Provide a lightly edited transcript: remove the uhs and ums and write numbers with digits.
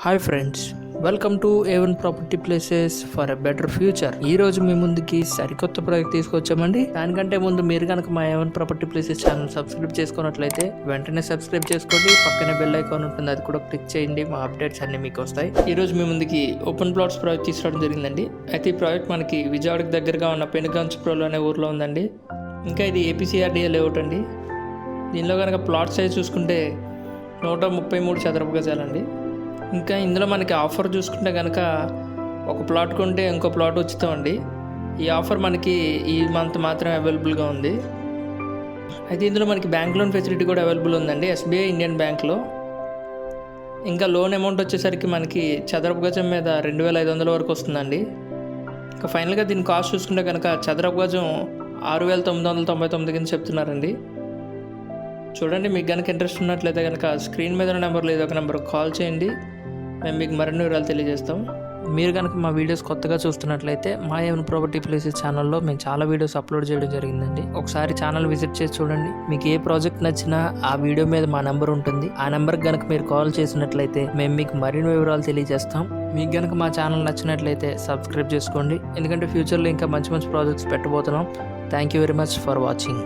Hi friends, welcome to A1 property places for a better future. ఈ రోజు మీ ముందుకి సరికొత్త ప్రాజెక్ట్ తీసుకొచ్చామండి. దానికంటే ముందు మీరు కనుక మా A1 property places channel subscribe చేసుకున్నట్లయితే వెంటనే సబ్స్క్రైబ్ చేసుకోండి. పక్కనే బెల్ ఐకాన్ ఉంటుంది, అది కూడా క్లిక్ చేయండి. మా అప్డేట్స్ అన్ని మీకు వస్తాయి. ఈ రోజు మీ ముందుకి ఓపెన్ ప్లాట్స్ ప్రాజెక్ట్ తీసుకురావడం జరిగిందండి. అయితే ఈ ప్రాజెక్ట్ మనకి విజయవాడకి దగ్గరగా ఉన్న పెనుగంచిప్రోలు అనే ఊర్లో ఉందండి. ఇంకా ఇది ఏపీసీఆర్డీఏ లేఅవుట్ అండి. దీనిలో కనుక ప్లాట్ సైజ్ చూసుకుంటే 133 చదరపు గజాలండి. ఇంకా ఇందులో మనకి ఆఫర్ చూసుకుంటే కనుక ఒక ప్లాట్ కొంటే ఇంకో ప్లాట్ ఉచితమండి. ఈ ఆఫర్ మనకి ఈ మంత్ మాత్రమే అవైలబుల్గా ఉంది. అయితే ఇందులో మనకి బ్యాంక్ లోన్ ఫెసిలిటీ కూడా అవైలబుల్ ఉందండి, ఎస్బీఐ ఇండియన్ బ్యాంక్లో. ఇంకా లోన్ అమౌంట్ వచ్చేసరికి మనకి చదరపు గజం మీద 2500 వరకు వస్తుందండి. ఇంకా ఫైనల్గా దీని కాస్ట్ చూసుకుంటే కనుక చదరపు గజం 6999 కింద చెప్తున్నారండి. చూడండి, మీకు కనుక ఇంట్రెస్ట్ ఉన్నట్లయితే కనుక స్క్రీన్ మీద ఉన్న నెంబర్లో ఏదో ఒక నెంబర్కి కాల్ చేయండి. మేము మీకు మరిన్ని వివరాలు తెలియజేస్తాం. మీరు కనుక మా వీడియోస్ కొత్తగా చూస్తున్నట్లయితే మా ఏవన్ ప్రాపర్టీ ప్లేసెస్ ఛానల్లో మేము చాలా వీడియోస్ అప్లోడ్ చేయడం జరిగిందండి. ఒకసారి ఛానల్ విజిట్ చేసి చూడండి. మీకు ఏ ప్రాజెక్ట్ నచ్చినా ఆ వీడియో మీద మా నెంబర్ ఉంటుంది. ఆ నెంబర్కి కనుక మీరు కాల్ చేసినట్లయితే మేము మీకు మరిన్ని వివరాలు తెలియజేస్తాం. మీకు కనుక మా ఛానల్ నచ్చినట్లయితే సబ్స్క్రైబ్ చేసుకోండి, ఎందుకంటే ఫ్యూచర్లో ఇంకా మంచి మంచి ప్రాజెక్ట్స్ పెట్టబోతున్నాం. Thank you very much for watching.